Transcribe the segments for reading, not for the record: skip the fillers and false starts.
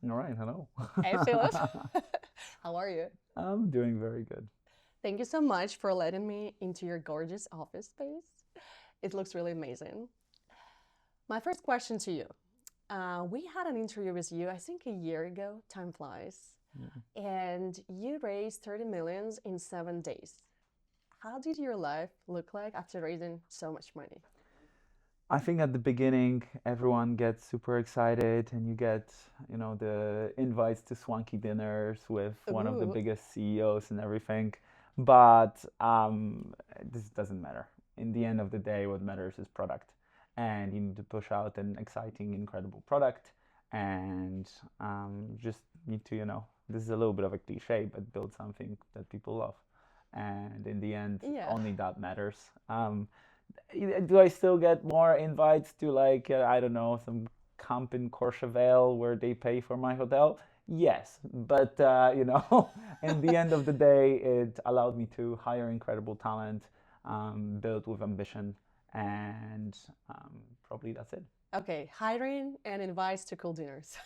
All right, hello. Hey, Philip. How are you? I'm doing very good. Thank you so much for letting me into your gorgeous office space. It looks really amazing. My first question to you. We had an interview with you, I think a year ago. Time flies. Mm. And you raised 30 millions in 7 days. How did your life look like after raising so much money? I think at the beginning, everyone gets super excited, and you get, the invites to swanky dinners with one of the Ooh, biggest CEOs and everything. But this doesn't matter. In the end of the day, what matters is product, and you need to push out an exciting, incredible product, and just need to, this is a little bit of a cliche, but build something that people love, and in the end, yeah. only that matters. Do I still get more invites to, like, I don't know, some camp in Courchevel where they pay for my hotel? Yes, but in the end of the day, it allowed me to hire incredible talent, build with ambition, and probably that's it. Okay, hiring and invites to cool dinners.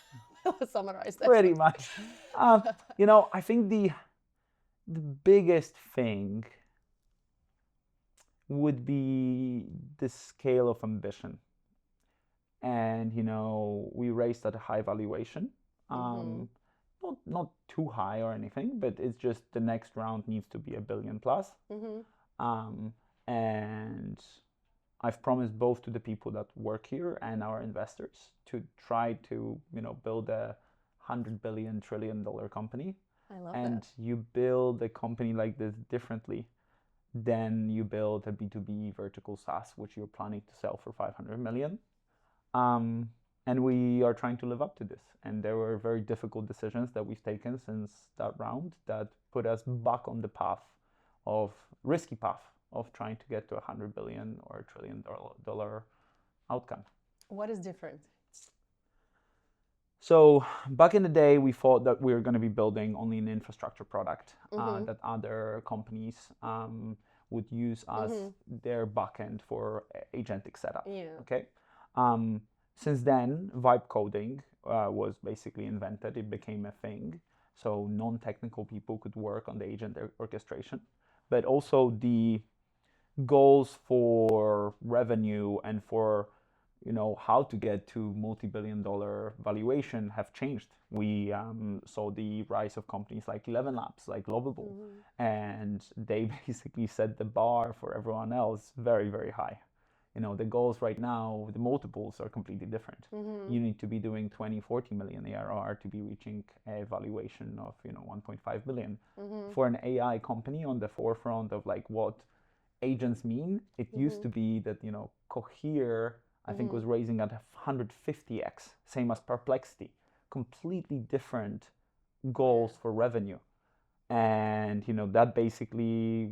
Let's summarize that. Pretty much. I think the biggest thing would be the scale of ambition. And we raised at a high valuation, Mm-hmm. not too high or anything, but it's just the next round needs to be a billion plus. Mm-hmm. um, and I've promised both to the people that work here and our investors to try to build a 100 billion trillion dollar company. I love that. And you build a company like this differently than you build a B2B vertical SaaS, which you're planning to sell for 500 million. Um, and we are trying to live up to this. And there were very difficult decisions that we've taken since that round that put us back on the path of risky path of trying to get to 100 billion or $1 trillion outcome. What is different? So back in the day, we thought that we were going to be building only an infrastructure product, Mm-hmm. that other companies would use as Mm-hmm. their backend for agentic setup. Yeah. Okay. Um, since then, vibe coding was basically invented. It became a thing. So non-technical people could work on the agent orchestration, but also the goals for revenue and for how to get to multi-billion-dollar valuation have changed. We saw the rise of companies like 11 Labs, like Lovable, Mm-hmm. and they basically set the bar for everyone else very, very high. The goals right now, the multiples are completely different. Mm-hmm. You need to be doing 20, 40 million ARR to be reaching a valuation of 1.5 billion. Mm-hmm. For an AI company on the forefront of like what agents mean. It used Mm-hmm. to be that Cohere, I think, Mm-hmm. was raising at 150x, same as Perplexity. Completely different Yeah. goals for revenue, and that basically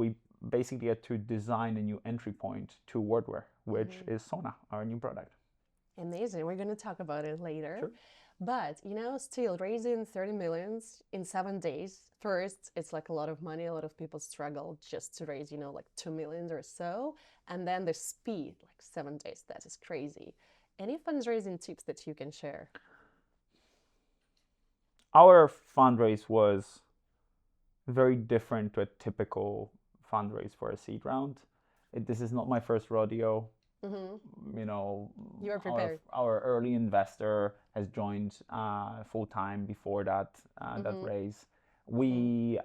we basically had to design a new entry point to Wordware, which Mm-hmm. is Sona, our new product. Amazing. We're going to talk about it later. Sure. But, still raising 30 millions in 7 days. First, it's like a lot of money. A lot of people struggle just to raise, like 2 million or so. And then the speed, like 7 days, that is crazy. Any fundraising tips that you can share? Our fundraise was very different to a typical fundraise for a seed round. This is not my first rodeo. Mm-hmm. You know, You are our prepared. our early investor has joined full time before that Mm-hmm. raise. Mm-hmm. We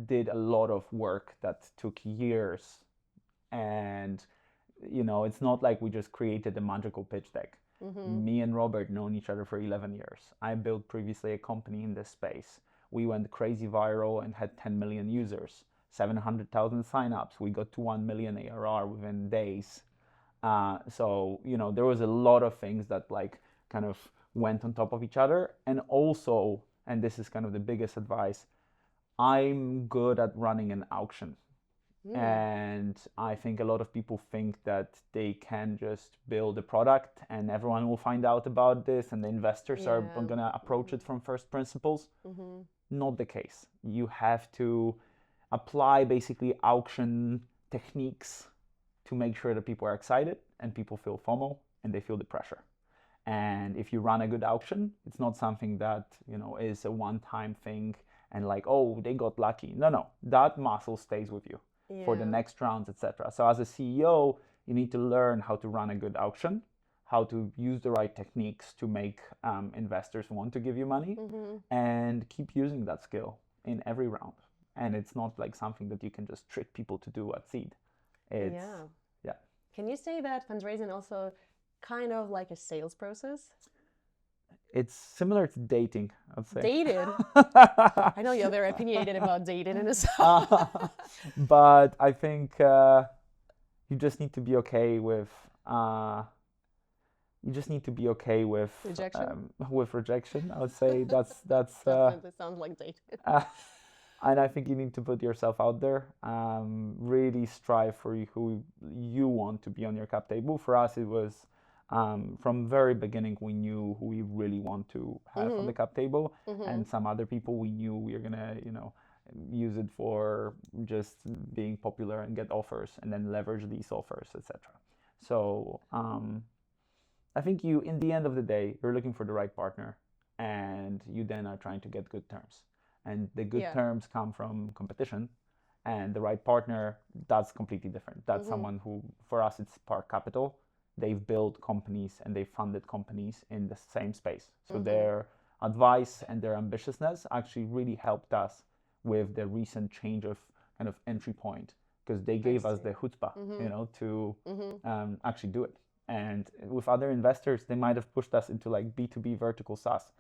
did a lot of work that took years, and it's not like we just created a magical pitch deck. Mm-hmm. Me and Robert known each other for 11 years. I built previously a company in this space. We went crazy viral and had 10 million users, 700,000 signups. We got to 1 million ARR within days. So there was a lot of things that like kind of went on top of each other. And also, and this is kind of the biggest advice, I'm good at running an auction. Mm. And I think a lot of people think that they can just build a product and everyone will find out about this and the investors are Yeah. going to approach Mm-hmm. it from first principles. Mm-hmm. Not the case. You have to apply basically auction techniques to make sure that people are excited and people feel FOMO and they feel the pressure. And if you run a good auction, it's not something that, is a one-time thing and like, oh, they got lucky. No, that muscle stays with you for the next rounds, etc. So as a CEO, you need to learn how to run a good auction, how to use the right techniques to make investors want to give you money, and keep using that skill in every round. And it's not like something that you can just trick people to do at seed. It's, yeah. Can you say that fundraising also kind of like a sales process? It's similar to dating, I'd say. Dating? I know you're very opinionated about dating in this. But I think you just need to be okay with rejection. With rejection. I would say that's Definitely sounds like dating. And I think you need to put yourself out there. Really strive for who you want to be on your cap table. For us, it was from very beginning we knew who we really want to have on the cap table, and some other people we knew we were gonna use it for just being popular and get offers, and then leverage these offers, etc. So I think in the end of the day, you're looking for the right partner, and you then are trying to get good terms. And the good terms come from competition, and the right partner, that's completely different. That's someone who, for us, it's Spark Capital. They've built companies and they've funded companies in the same space. So their advice and their ambitiousness actually really helped us with the recent change of kind of entry point, because they gave us the chutzpah, to actually do it. And with other investors, they might have pushed us into like B2B vertical SaaS.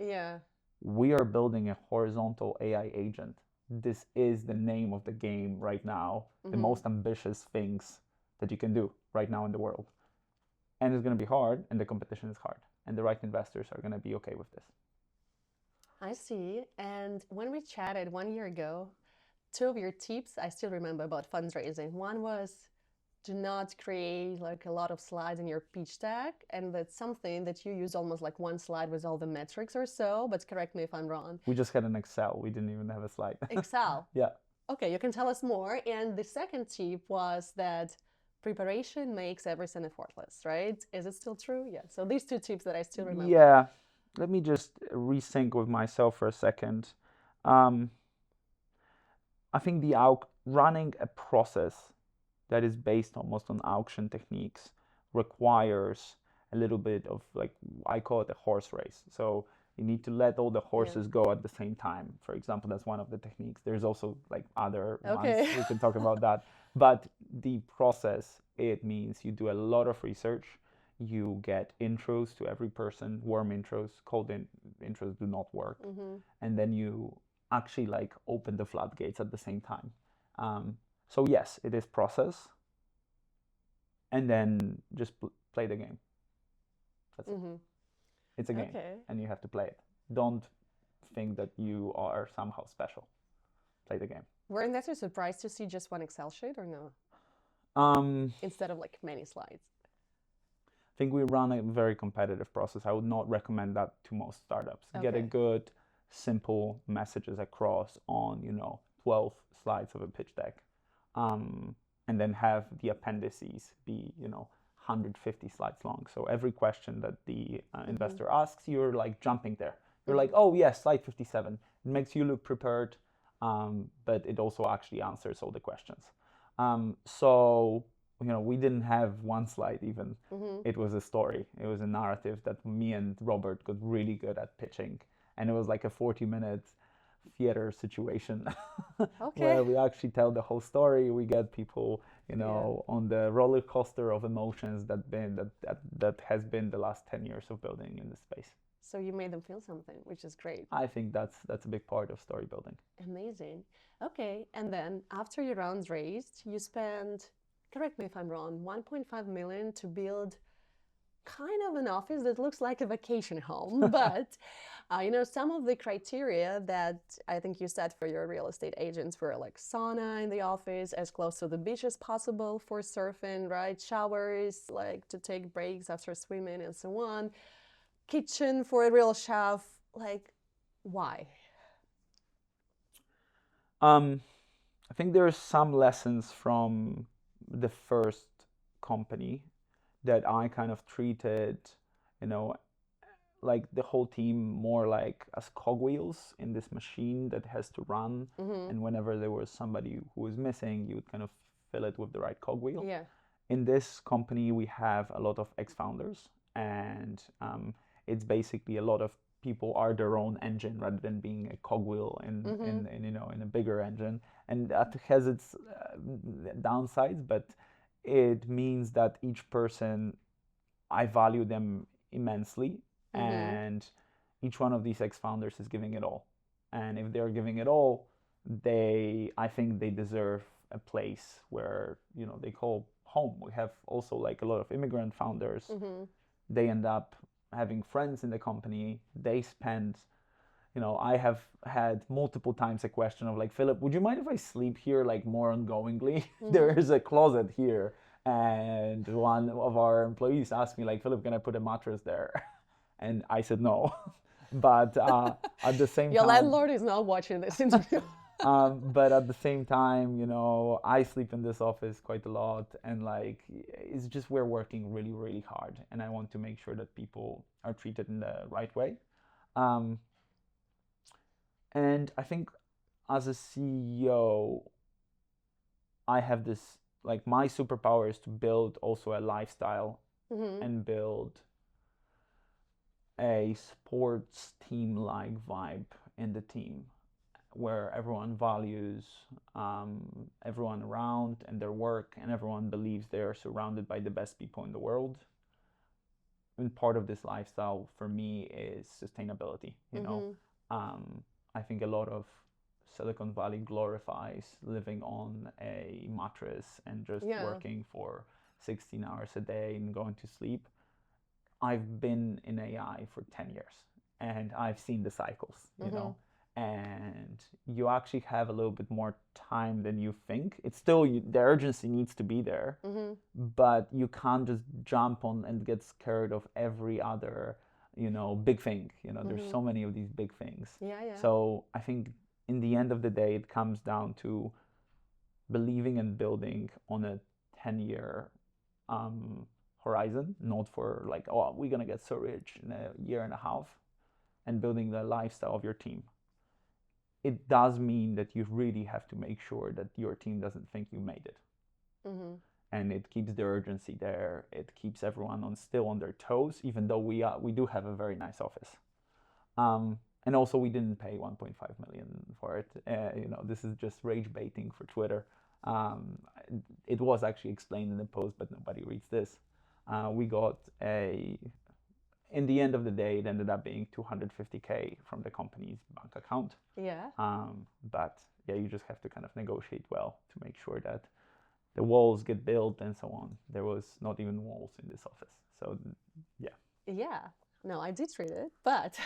We are building a horizontal AI agent. This is the name of the game right now, the most ambitious things that you can do right now in the world. And it's going to be hard, and the competition is hard, and the right investors are going to be okay with this. I see. And when we chatted 1 year ago, 2 of your tips I still remember about fundraising. One was, do not create like a lot of slides in your pitch deck, and that's something that you use almost like one slide with all the metrics or so, but correct me if I'm wrong. We just had an Excel. We didn't even have a slide. Excel? Yeah. Okay, you can tell us more. And the second tip was that preparation makes everything effortless, right? Is it still true? Yeah. So these two tips that I still remember. Yeah. Let me just resync with myself for a second. I think running a process that is based almost on auction techniques requires a little bit of, like, I call it a horse race. So you need to let all the horses go at the same time. For example, that's one of the techniques. There's also like other ones. We can talk about that. But the process, it means you do a lot of research. You get intros to every person, warm intros, cold intros do not work. And then you actually like open the floodgates at the same time. So yes, it is process. And then just play the game. That's it. It's a game, and you have to play it. Don't think that you are somehow special. Play the game. Were investors surprised to see just one Excel sheet or no? Instead of like many slides? I think we run a very competitive process. I would not recommend that to most startups. Get a good, simple messages across on 12 slides of a pitch deck, and then have the appendices be 150 slides long. So every question that the investor asks, you're like jumping there. You're like, oh yes, slide 57. It makes you look prepared, but it also actually answers all the questions. So we didn't have one slide even. It was a story. It was a narrative that me and Robert got really good at pitching. And it was like a 40-minute theater situation where we actually tell the whole story. We get people, on the roller coaster of emotions that has been the last 10 years of building in this space. So you made them feel something, which is great. I think that's a big part of story building. Amazing. Okay, and then after your rounds raised, you spent, correct me if I'm wrong, 1.5 million to build kind of an office that looks like a vacation home, but some of the criteria that I think you set for your real estate agents were like sauna in the office, as close to the beach as possible for surfing, right? Showers, like to take breaks after swimming and so on. Kitchen for a real chef. Like, why? I think there are some lessons from the first company that I kind of treated, like the whole team more like as cogwheels in this machine that has to run. Mm-hmm. And whenever there was somebody who was missing, you would kind of fill it with the right cogwheel. Yeah. In this company, we have a lot of ex-founders, and it's basically a lot of people are their own engine rather than being a cogwheel Mm-hmm. in a bigger engine, and that has its downsides, but it means that each person, I value them immensely, Mm-hmm. and each one of these ex-founders is giving it all, and if they're giving it all, I think they deserve a place where they call home. We have also like a lot of immigrant founders. Mm-hmm. They end up having friends in the company. They spend, I have had multiple times a question of like, Philip, would you mind if I sleep here like more ongoingly? There Mm-hmm. is a closet here. And one of our employees asked me like, Philip, can I put a mattress there? And I said no. But at the same Your time, landlord is not watching this interview. but at the same time, I sleep in this office quite a lot, and like it's just we're working really, really hard, and I want to make sure that people are treated in the right way. Um, and I think as a CEO, I have this like my superpower is to build also a lifestyle Mm-hmm. and build a sports team like vibe in the team where everyone values everyone around and their work, and everyone believes they are surrounded by the best people in the world. And part of this lifestyle for me is sustainability. Mm-hmm. I think a lot of Silicon Valley glorifies living on a mattress and just Yeah. working for 16 hours a day and going to sleep. I've been in AI for 10 years, and I've seen the cycles, Mm-hmm. and you actually have a little bit more time than you think. It's still, the urgency needs to be there, Mm-hmm. but you can't just jump on and get scared of every other, big thing. There's Mm-hmm. so many of these big things. Yeah, yeah. So I think in the end of the day, it comes down to believing and building on a 10-year um, horizon, not for like, oh, we're gonna get so rich in a year and a half, and building the lifestyle of your team. It does mean that you really have to make sure that your team doesn't think you made it, Mm-hmm. and it keeps the urgency there. It keeps everyone still on their toes, even though we do have a very nice office. And also, we didn't pay 1.5 million for it. This is just rage baiting for Twitter. Um, it was actually explained in the post, but nobody reads this. We got in the end of the day, it ended up being 250K from the company's bank account. Yeah. But yeah, you just have to kind of negotiate well to make sure that the walls get built and so on. There was not even walls in this office. So yeah. Yeah. No, I did read it, but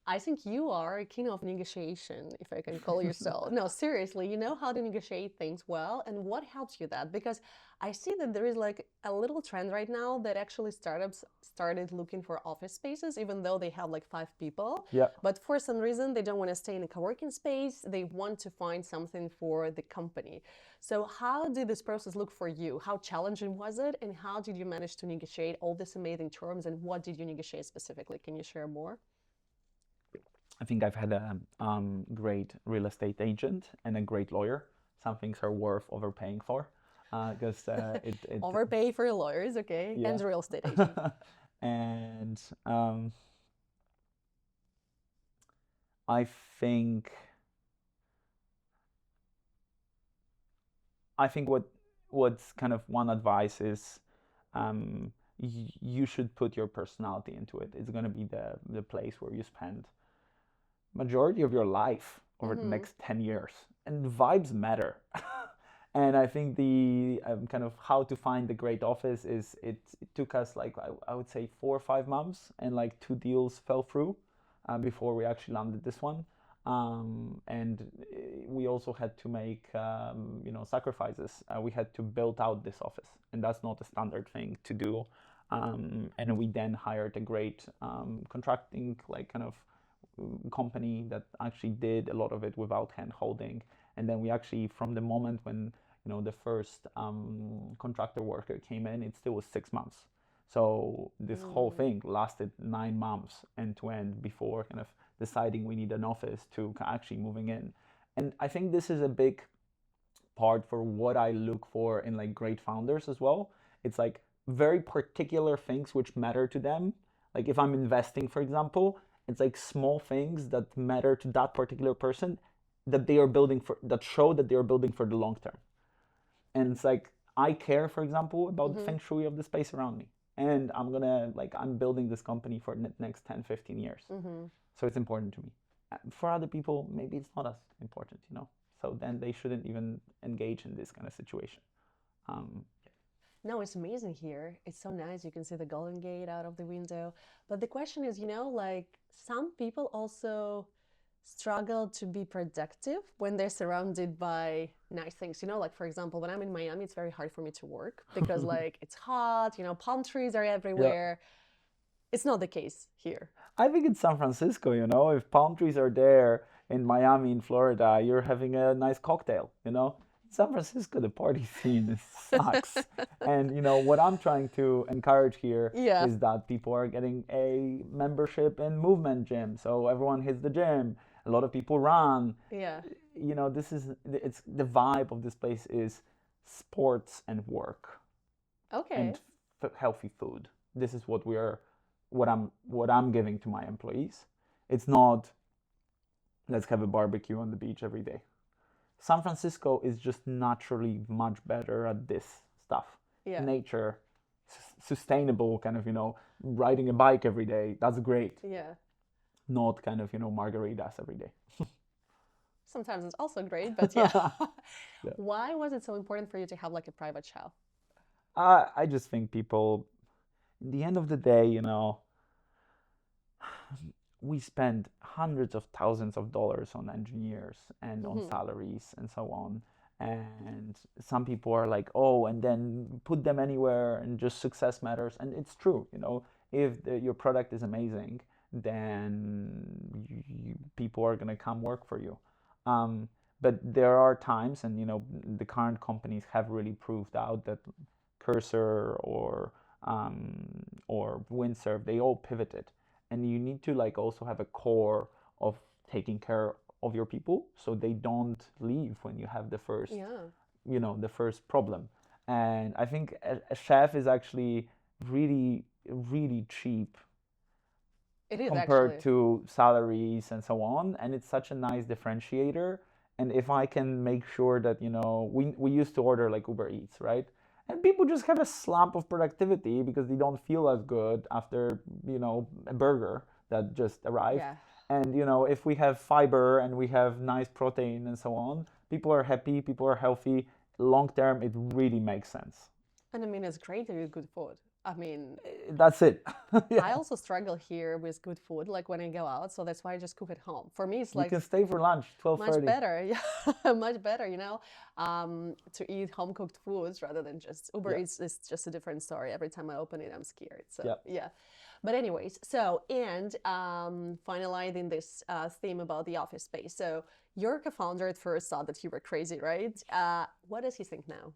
I think you are a king of negotiation, if I can call you so. No, seriously, you know how to negotiate things well, and what helps you that? Because I see that there is like a little trend right now that actually startups started looking for office spaces, even though they have like 5 people. Yeah. But for some reason, they don't want to stay in a co-working space. They want to find something for the company. So how did this process look for you? How challenging was it? And how did you manage to negotiate all these amazing terms? And what did you negotiate specifically? Can you share more? I think I've had a great real estate agent and a great lawyer. Some things are worth overpaying for, because it Overpay for your lawyers, okay, yeah. and real estate agent. And I think what's kind of one advice is, you should put your personality into it. It's going to be the place where you spend majority of your life over the Mm-hmm. next 10 years, and vibes matter. And I think the kind of how to find the great office is it took us like I would say 4 or 5 months, and like 2 deals fell through before we actually landed this one. And we also had to make sacrifices. We had to build out this office, and that's not a standard thing to do. And we then hired a great contracting like kind of company that actually did a lot of it without hand holding. And then we actually, from the moment when the first contractor worker came in, it still was 6 months. So this whole thing lasted 9 months end to end before kind of deciding we need an office to actually moving in. And I think this is a big part for what I look for in like great founders as well. It's like very particular things which matter to them. Like if I'm investing, for example, it's like small things that matter to that particular person that they are building for, that show that they are building for the long term. And it's like I care, for example, about the feng shui of the space around me. And I'm building this company for the next 10, 15 years. So it's important to me. For other people, maybe it's not as important, you know? So then they shouldn't even engage in this kind of situation. No, it's amazing here. It's so nice. You can see the Golden Gate out of the window. But the question is, like some people also struggle to be productive when they're surrounded by nice things. Like for example, when I'm in Miami, it's very hard for me to work because like it's hot, palm trees are everywhere. It's not the case here. I think in San Francisco, if palm trees are there in Miami, in Florida, you're having a nice cocktail, San Francisco, the party scene sucks. And what I'm trying to encourage here is that people are getting a membership in movement gym. So everyone hits the gym. A lot of people run. Yeah. It's the vibe of this place is sports and work. Okay. And healthy food. This is what I'm giving to my employees. It's not let's have a barbecue on the beach every day. San Francisco is just naturally much better at this stuff. Yeah. Nature, sustainable kind of, riding a bike every day. That's great. Yeah. Not kind of, margaritas every day. Sometimes it's also great, but yeah. Why was it so important for you to have like a private show? I just think people, in the end of the day, we spend hundreds of thousands of dollars on engineers and on salaries and so on. And some people are like, oh, and then put them anywhere and just success matters. And it's true, if your product is amazing, then people are going to come work for you. But there are times, and the current companies have really proved out that Cursor or Windsurf, they all pivoted. And you need to like also have a core of taking care of your people so they don't leave when you have the first the first problem. And I think a chef is actually really, really cheap compared to salaries and so on, and it's such a nice differentiator. And if I can make sure that we used to order like Uber Eats, right? And people just have a slump of productivity because they don't feel as good after, a burger that just arrived. Yeah. And, if we have fiber and we have nice protein and so on, people are happy, people are healthy. Long term, it really makes sense. And I mean, it's great to eat good food. I mean, that's it. I also struggle here with good food, like when I go out. So that's why I just cook at home. For me, it's like you can stay for lunch, 12:30. Much better, yeah, much better. To eat home cooked foods rather than just Uber Eats is just a different story. Every time I open it, I'm scared. So yeah. But anyways, finalizing this theme about the office space. So your co-founder at first thought that you were crazy, right? What does he think now?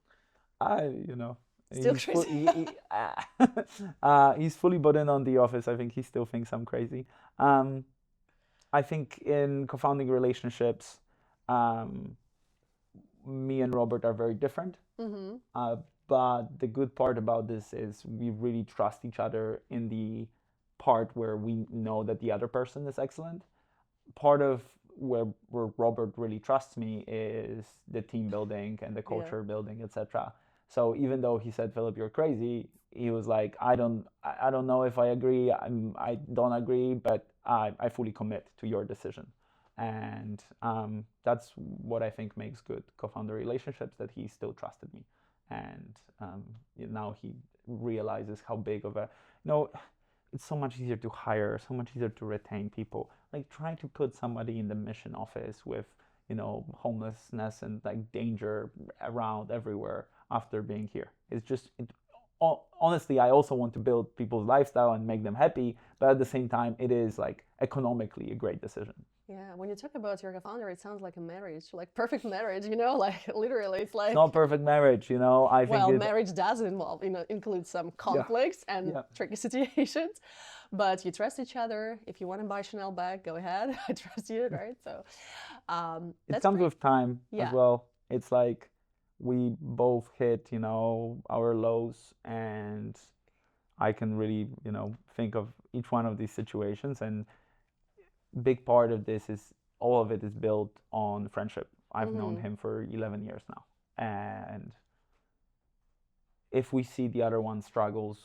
Still crazy. He's fully bought in on the office. I think he still thinks I'm crazy. I think in co-founding relationships, me and Robert are very different. But the good part about this is we really trust each other in the part where we know that the other person is excellent. Part of where Robert really trusts me is the team building and the culture building, etc. So even though he said, Filip, you're crazy, he was like, I don't know if I agree. I don't agree, but I fully commit to your decision. And that's what I think makes good co-founder relationships, that he still trusted me. And now he realizes how big of a, it's so much easier to hire, so much easier to retain people. Like trying to put somebody in the mission office with, homelessness and like danger around everywhere after being here. It's just honestly, I also want to build people's lifestyle and make them happy, but at the same time, it is like economically a great decision. Yeah, when you talk about your co-founder, it sounds like a marriage, like perfect marriage, you know, like literally, it's like, It's not perfect marriage, you know. I think well, it, marriage does involve, you know, include some yeah, conflicts and yeah. tricky situations, but you trust each other. If you want to buy Chanel bag, go ahead. I trust you, right? So It that's comes great. with time as Yeah. well. It's like we both hit, you know, our lows, and I can really, you know, think of each one of these situations, and big part of this is all of it is built on friendship. I've known Mm-hmm. him for 11 years now, and if we see the other one struggles,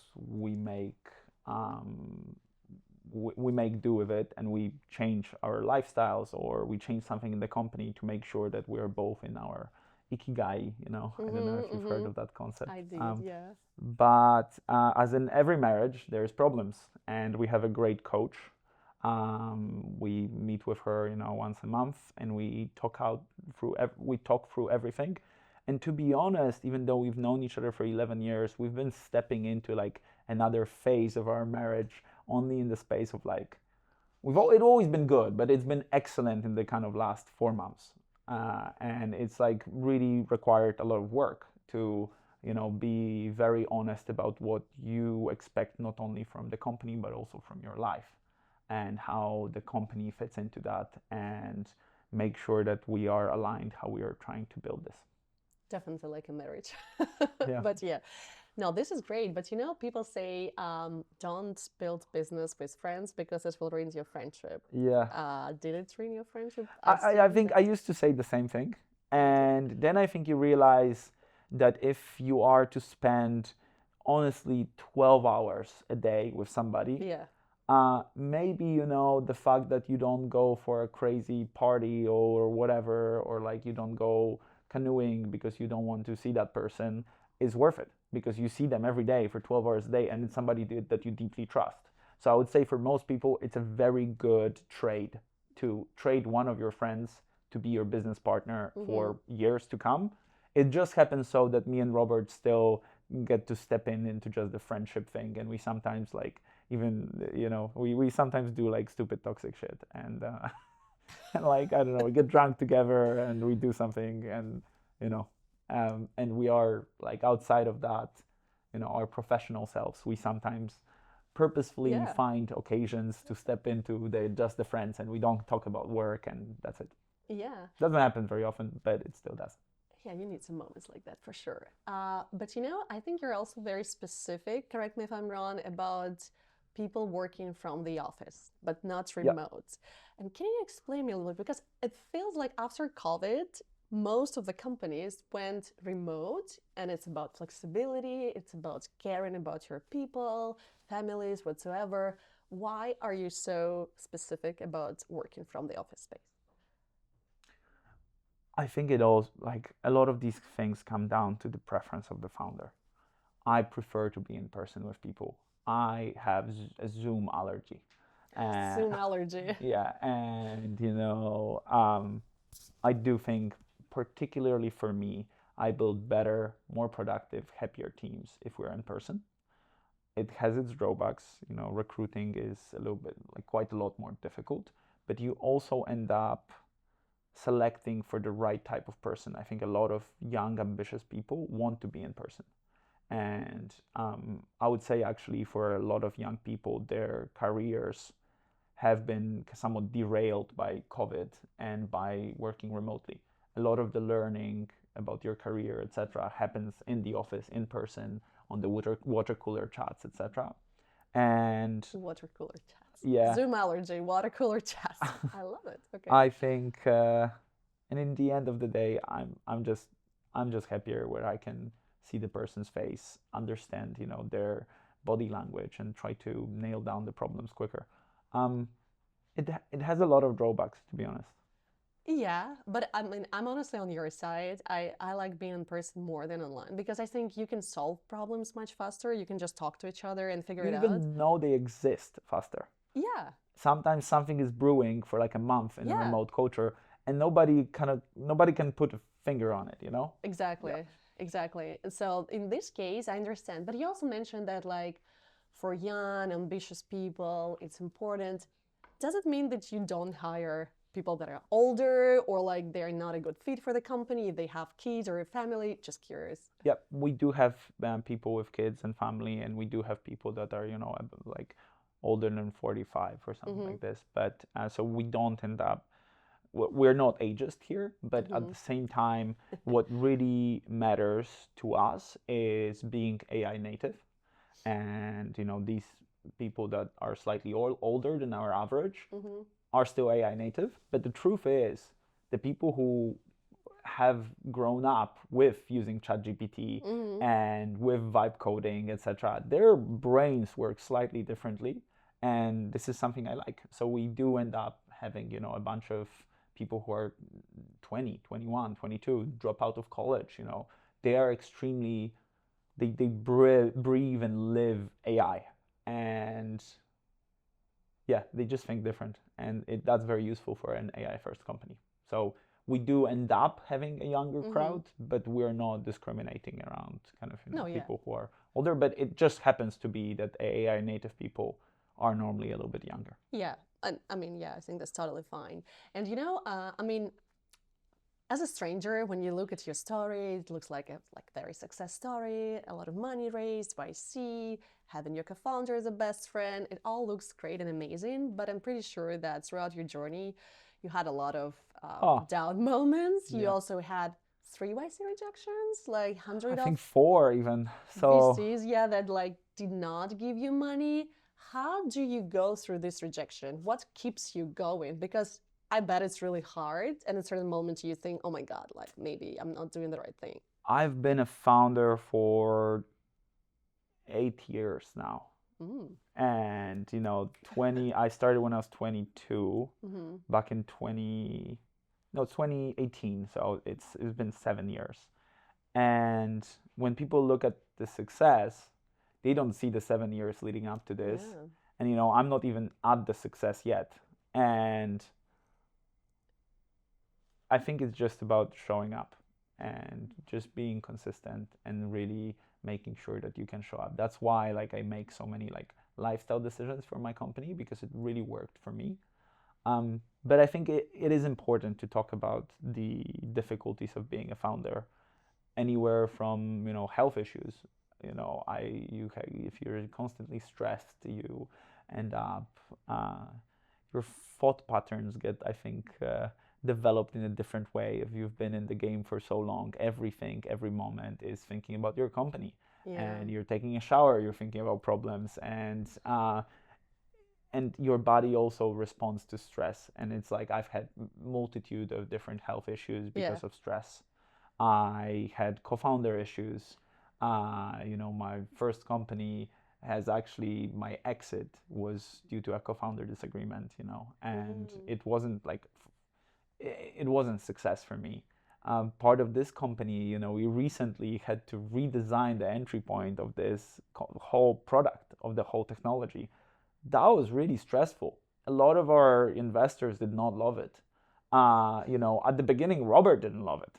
um, we make do with it, and we change our lifestyles, or we change something in the company to make sure that we're both in our ikigai. You know, I don't know if Mm-hmm. you've heard Mm-hmm. of that concept. I did, yeah. But as in every marriage, there's problems, and we have a great coach. We meet with her, you know, once a month, and we talk through everything. And to be honest, even though we've known each other for 11 years, we've been stepping into like another phase of our marriage only in the space of like it always been good, but it's been excellent in the kind of last 4 months, and it's like really required a lot of work to, you know, be very honest about what you expect, not only from the company but also from your life, and how the company fits into that, and make sure that we are aligned how we are trying to build this. Definitely like a marriage. Yeah. But yeah, no, this is great. But you know, people say don't build business with friends because it will ruin your friendship. Yeah. Did it ruin your friendship? I think I used to say the same thing. And then I think you realize that if you are to spend honestly 12 hours a day with somebody, Yeah. maybe, you know, the fact that you don't go for a crazy party or whatever, or like you don't go canoeing because you don't want to see that person, is worth it, because you see them every day for 12 hours a day, and it's somebody that you deeply trust. So I would say for most people, it's a very good trade to trade one of your friends to be your business partner for years to come. It just happens so that me and Robert still get to step into just the friendship thing, and we sometimes like, even, you know, we sometimes do like stupid toxic shit, and and like, I don't know, we get drunk together and we do something, and you know, and we are like outside of that, you know, our professional selves, we sometimes purposefully Yeah. find occasions to step into the just the friends, and we don't talk about work, and that's it. Yeah. Doesn't happen very often, but it still does. Yeah, you need some moments like that for sure. But you know, I think you're also very specific, correct me if I'm wrong, about people working from the office, but not Yeah. remote. And can you explain me a little bit? Because it feels like after COVID, most of the companies went remote, and it's about flexibility, it's about caring about your people, families, whatsoever. Why are you so specific about working from the office space? I think it all, like a lot of these things come down to the preference of the founder. I prefer to be in person with people. I have a Zoom allergy. Uh, Zoom allergy. yeah, and you know, I do think, particularly for me, I build better, more productive, happier teams if we're in person. It has its drawbacks. You know, recruiting is a little bit, like, quite a lot more difficult, but you also end up selecting for the right type of person. I think a lot of young, ambitious people want to be in person. And I would say, actually, for a lot of young people, their careers have been somewhat derailed by COVID and by working remotely. A lot of the learning about your career, etc., happens in the office, in person, on the water cooler chats, etc. And Water cooler chats. yeah, Zoom allergy, water cooler chats. I love it. Okay. I think, and in the end of the day, I'm just happier where I can see the person's face, understand, you know, their body language, and try to nail down the problems quicker. Um, it has a lot of drawbacks, to be honest. Yeah, but I mean, I'm honestly on your side. I like being in person more than online because I think you can solve problems much faster. You can just talk to each other and figure You it out. even know they exist faster. Yeah, Sometimes something is brewing for like a month in a yeah, remote culture, and nobody can put a finger on it, you know? Yeah. exactly. exactly. So in this case, I understand. But you also mentioned that, like, for young, ambitious people, it's important. Does it mean that you don't hire people that are older, or like they're not a good fit for the company if they have kids or a family? Just curious. Yep, we do have people with kids and family, and we do have people that are, like older than 45 or something like this. But so we don't end up, we're not ageist here, but at the same time, what really matters to us is being AI native. And, these people that are slightly older than our average are still AI native. But the truth is, the people who have grown up with using ChatGPT and with vibe coding, etc., their brains work slightly differently, and this is something I like. So we do end up having, a bunch of people who are 20, 21, 22, drop out of college. They are extremely, they breathe and live AI, and yeah, they just think different, and that's very useful for an AI first company. So we do end up having a younger crowd, but we're not discriminating around kind of people who are older. But it just happens to be that AI native people are normally a little bit younger. Yeah, I mean, yeah, I think that's totally fine. And I mean, as a stranger, when you look at your story, it looks like a very success story, a lot of money raised by C, having your co-founder as a best friend. It all looks great and amazing, but I'm pretty sure that throughout your journey, you had a lot of doubt moments. You also had 3 YC rejections, like hundreds I think of 4 even. So VCs, yeah, that like did not give you money. How do you go through this rejection? What keeps you going? Because I bet it's really hard, and at certain moments you think, oh my God, like maybe I'm not doing the right thing. I've been a founder for 8 years now. And I started when I was 22, back in 2018. So it's been 7 years. And when people look at the success, they don't see the 7 years leading up to this. Yeah. And I'm not even at the success yet. And I think it's just about showing up and just being consistent and really making sure that you can show up. That's why I make so many lifestyle decisions for my company, because it really worked for me. But I think it is important to talk about the difficulties of being a founder, anywhere from health issues. If you're constantly stressed, you end up your thought patterns get, I think, developed in a different way. If you've been in the game for so long, every moment is thinking about your company. And you're taking a shower, you're thinking about problems, and your body also responds to stress. And it's like I've had multitude of different health issues because of stress. I had co-founder issues. My first company has actually, my exit was due to a co-founder disagreement, and it wasn't success for me. Part of this company, we recently had to redesign the entry point of this whole product, of the whole technology. That was really stressful. A lot of our investors did not love it. At the beginning, Robert didn't love it.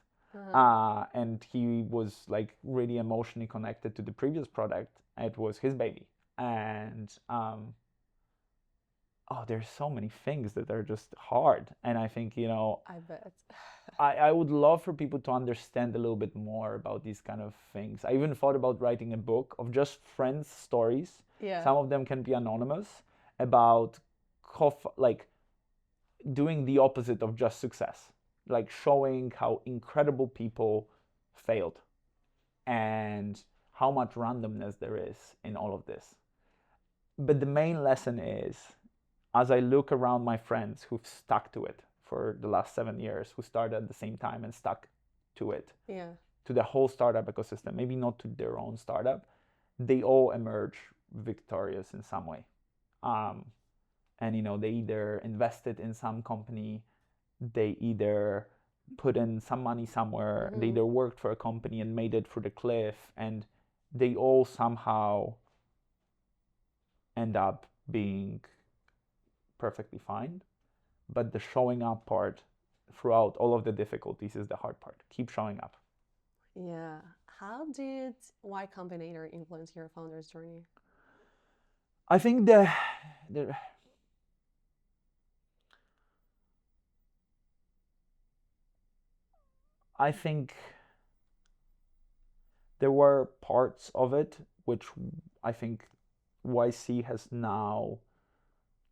And he was really emotionally connected to the previous product. It was his baby. And there's so many things that are just hard. And I think, I bet. I would love for people to understand a little bit more about these kind of things. I even thought about writing a book of just friends' stories. Some of them can be anonymous, about doing the opposite of just success, showing how incredible people failed and how much randomness there is in all of this. But the main lesson is, as I look around my friends who've stuck to it for the last 7 years, who started at the same time and stuck to it, to the whole startup ecosystem, maybe not to their own startup, they all emerge victorious in some way. And they either invested in some company, they either put in some money somewhere, they either worked for a company and made it through the cliff, and they all somehow end up being perfectly fine. But the showing up part throughout all of the difficulties is the hard part. Keep showing up. Yeah. How did Y Combinator influence your founder's journey? I think the I think there were parts of it which I think YC has now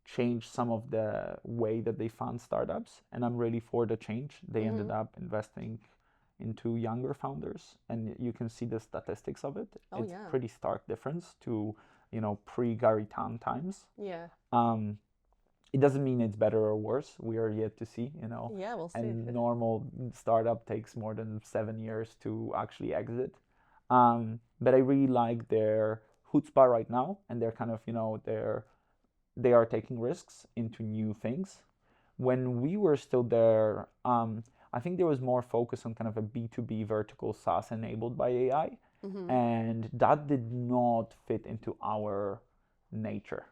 changed some of the way that they fund startups, and I'm really for the change. They ended up investing into younger founders, and you can see the statistics of it. Oh, It's yeah. pretty stark difference to pre-Gary Tan times. Yeah. It doesn't mean it's better or worse. We are yet to see, Yeah, we'll see. and normal startup takes more than 7 years to actually exit. But I really like their chutzpah right now, and they're kind of, they are taking risks into new things. When we were still there, I think there was more focus on kind of a B2B vertical SaaS enabled by AI, and that did not fit into our nature.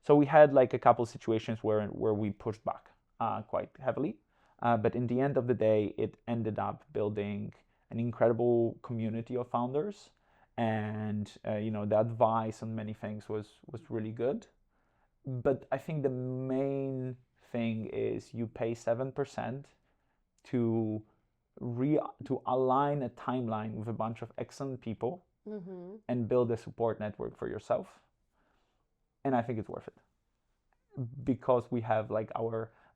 So we had like a couple situations where we pushed back quite heavily, but in the end of the day, it ended up building an incredible community of founders, and the advice on many things was really good. But I think the main thing is you pay 7% to to align a timeline with a bunch of excellent people and build a support network for yourself, and I think it's worth it, because we have like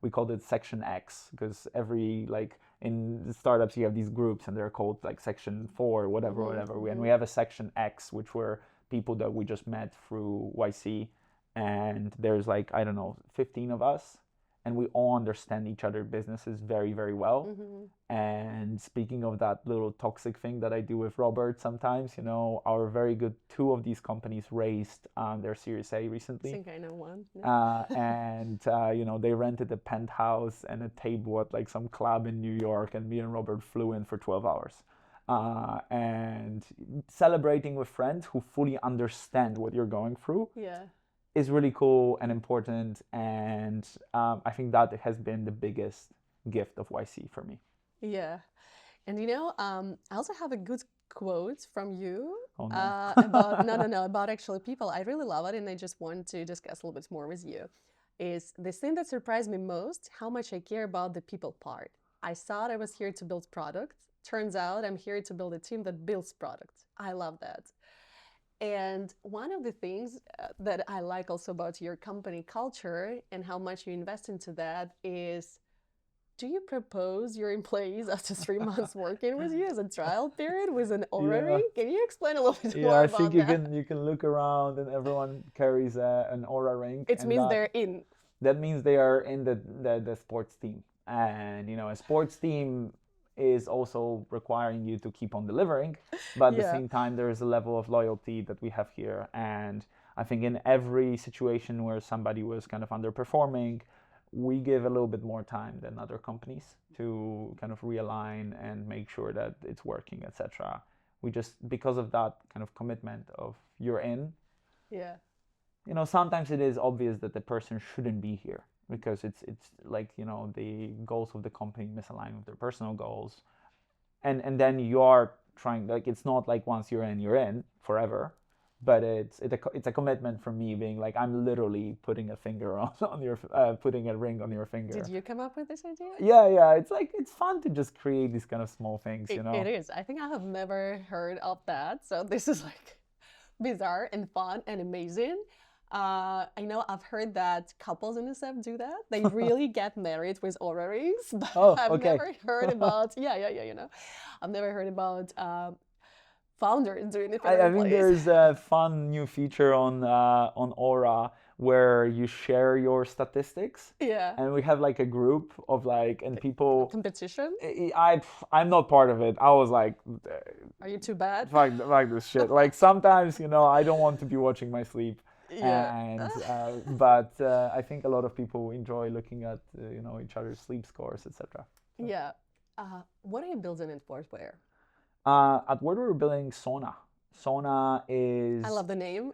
we called it section X, because every like in startups you have these groups and they're called like section 4 whatever. And we have a section X, which were people that we just met through YC, and there's like, I don't know, 15 of us, and we all understand each other's businesses very, very well. And speaking of that little toxic thing that I do with Robert sometimes, our very good two of these companies raised their Series A recently. I think I know one. And they rented a penthouse and a table at like some club in New York, and me and Robert flew in for 12 hours. And celebrating with friends who fully understand what you're going through is really cool and important. And I think that has been the biggest gift of YC for me. Yeah. And I also have a good quote from you about actually people. I really love it, and I just want to discuss a little bit more with you. Is this thing that surprised me most, how much I care about the people part. I thought I was here to build product. Turns out I'm here to build a team that builds product. I love that. And one of the things that I like also about your company culture and how much you invest into that is, do you propose your employees after 3 months working with you as a trial period with an Aura ring? Can you explain a little bit more about that? Yeah, I think you can look around and everyone carries an Aura ring. It means they're in. That means they are in the sports team. And a sports team is also requiring you to keep on delivering, but at the same time there is a level of loyalty that we have here. And I think in every situation where somebody was kind of underperforming, we give a little bit more time than other companies to kind of realign and make sure that it's working, etc. We just, because of that kind of commitment of you're in. Yeah. Sometimes it is obvious that the person shouldn't be here, because it's like, the goals of the company misalign with their personal goals, and then you are trying, like, it's not like once you're in forever, but it's a commitment from me, being like, I'm literally putting a finger on your putting a ring on your finger. Did you come up with this idea? Yeah, it's like, it's fun to just create these kind of small things. It is. I think I have never heard of that, so this is like bizarre and fun and amazing. I know I've heard that couples in the SF do that. They really get married with Aura rings, but I've never heard about I've never heard about founders doing it. I think there's a fun new feature on Aura where you share your statistics. Yeah. And we have like a group of like, and people. Competition? I'm not part of it. I was like, are you too bad? Fuck this shit. Like sometimes, I don't want to be watching my sleep. Yeah. And but I think a lot of people enjoy looking at each other's sleep scores, etc. So. Yeah. What are you building in Wordware? At Wordware, we're building Sona. Sona is. I love the name.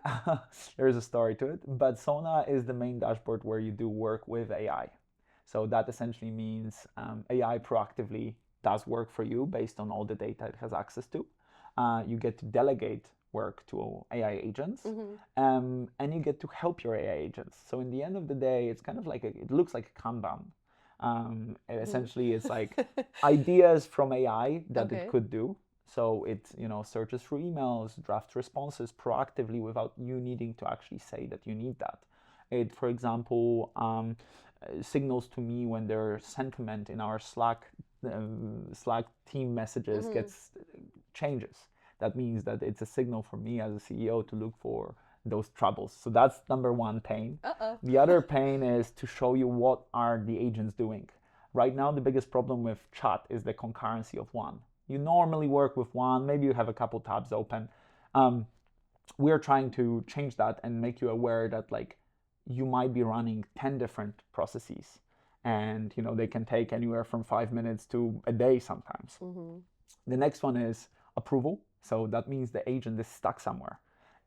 There's a story to it, but Sona is the main dashboard where you do work with AI. So that essentially means AI proactively does work for you based on all the data it has access to. You get to delegate work to AI agents, and you get to help your AI agents. So in the end of the day, it's kind of like it looks like a Kanban. Essentially, it's like ideas from AI that it could do. So it searches through emails, drafts responses proactively without you needing to actually say that you need that. It, for example, signals to me when their sentiment in our Slack team messages changes. That means that it's a signal for me as a CEO to look for those troubles. So that's number one pain. The other pain is to show you what are the agents doing. Right now, the biggest problem with chat is the concurrency of one. You normally work with one, maybe you have a couple tabs open. We're trying to change that and make you aware that like you might be running 10 different processes, and they can take anywhere from 5 minutes to a day sometimes. The next one is approval. So that means the agent is stuck somewhere.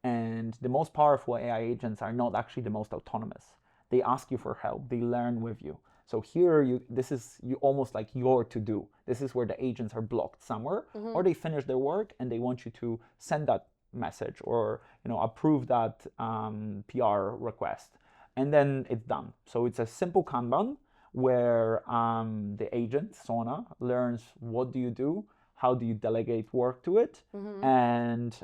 And the most powerful AI agents are not actually the most autonomous. They ask you for help. They learn with you. So here, this is almost like your to-do. This is where the agents are blocked somewhere, or they finish their work and they want you to send that message or approve that PR request, and then it's done. So it's a simple Kanban where the agent Sona learns what do you do, how do you delegate work to it, and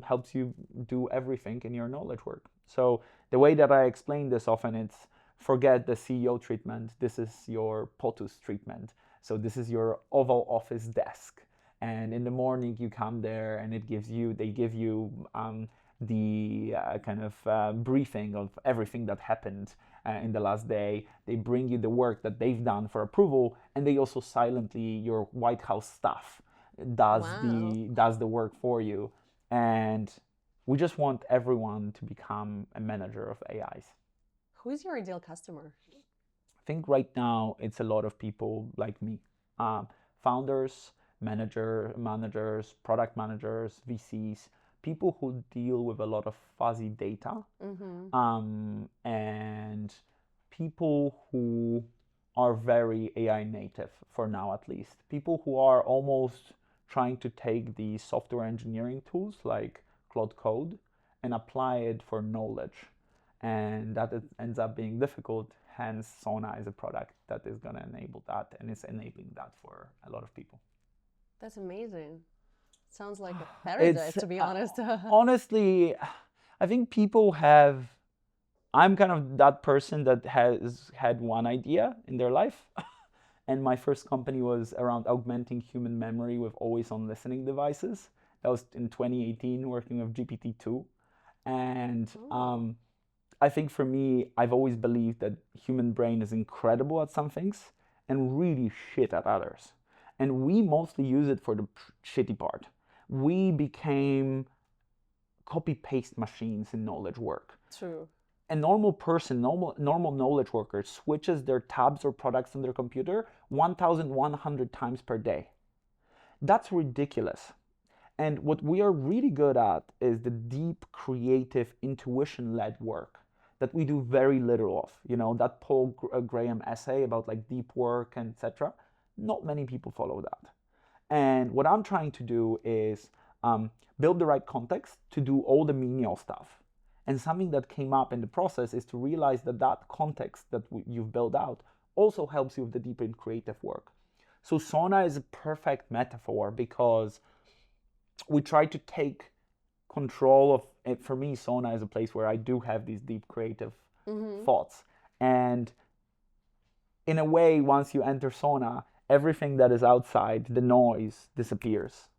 helps you do everything in your knowledge work. So the way that I explain this often, it's forget the CEO treatment. This is your POTUS treatment. So this is your Oval Office desk. And in the morning you come there and they give you the kind of briefing of everything that happened in the last day. They bring you the work that they've done for approval, and they also silently, your White House staff does the work for you. And we just want everyone to become a manager of AIs. Who is your ideal customer? I think right now it's a lot of people like me, founders, managers, product managers, VCs, people who deal with a lot of fuzzy data, and people who are very AI native, for now at least. People who are almost trying to take the software engineering tools like Cloud Code and apply it for knowledge. And that ends up being difficult. Hence, Sona is a product that is going to enable that, and is enabling that for a lot of people. That's amazing. Sounds like a paradise, to be honest. Honestly, I think I'm kind of that person that has had one idea in their life. And my first company was around augmenting human memory with always-on listening devices. That was in 2018, working with GPT-2. And I think for me, I've always believed that human brain is incredible at some things and really shit at others. And we mostly use it for the shitty part. We became copy-paste machines in knowledge work. True. A normal person, normal knowledge worker switches their tabs or products on their computer 1,100 times per day. That's ridiculous. And what we are really good at is the deep, creative, intuition-led work that we do very little of. That Paul Graham essay about like deep work and etc. Not many people follow that. And what I'm trying to do is build the right context to do all the menial stuff. And something that came up in the process is to realize that context that you've built out also helps you with the deep and creative work. So Sona is a perfect metaphor because we try to take control of it. For me, Sona is a place where I do have these deep creative thoughts. And in a way, once you enter Sona, everything that is outside, the noise, disappears.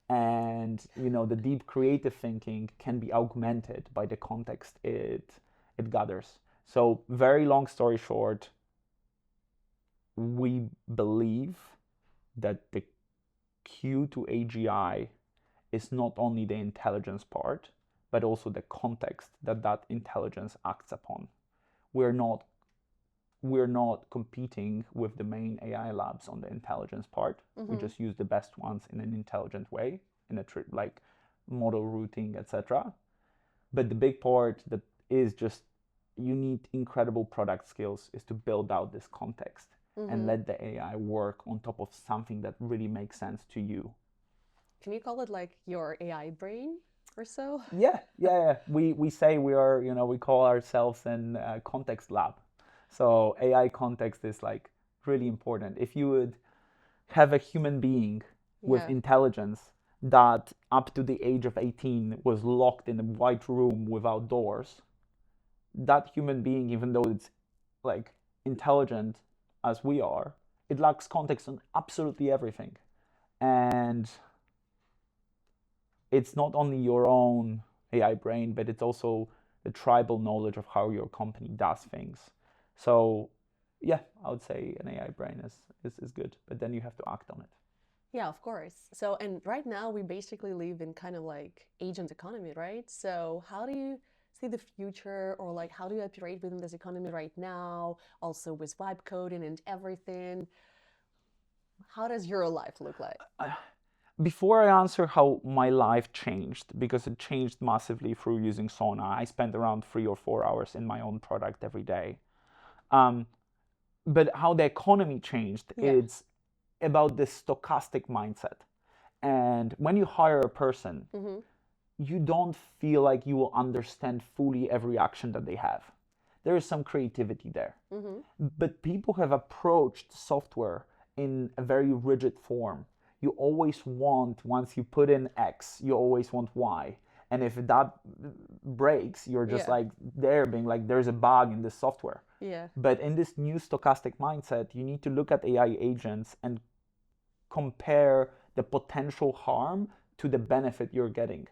And the deep creative thinking can be augmented by the context it gathers. So very long story short, we believe that the Q to AGI is not only the intelligence part, but also the context that intelligence acts upon. We're not competing with the main AI labs on the intelligence part. We just use the best ones in an intelligent way, in like model routing, etc. But the big part that is just you need incredible product skills is to build out this context. and let the AI work on top of something that really makes sense to you. Can you call it like your AI brain or so? Yeah. We say we are, we call ourselves an context lab. So AI context is like really important. If you would have a human being with Yeah. intelligence that up to the age of 18 was locked in a white room without doors, that human being, even though it's like intelligent as we are, it lacks context on absolutely everything. And it's not only your own AI brain, but it's also the tribal knowledge of how your company does things. So yeah, I would say an AI brain is good, but then you have to act on it. Yeah, of course. So, and right now we basically live in kind of like agent economy, right? So, how do you see the future, or like how do you operate within this economy right now? Also with vibe coding and everything. How does your life look like? Before I answer how my life changed, because it changed massively through using Sona, I spent around 3 or 4 hours in my own product every day. But how the economy changed, Yeah. it's about this stochastic mindset. And when you hire a person, you don't feel like you will understand fully every action that they have. There is some creativity there. But people have approached software in a very rigid form. You always want, once you put in X, you always want Y. And if that breaks, you're just Yeah. like there being like, there's a bug in this software. Yeah. But in this new stochastic mindset, you need to look at AI agents and compare the potential harm to the benefit you're getting.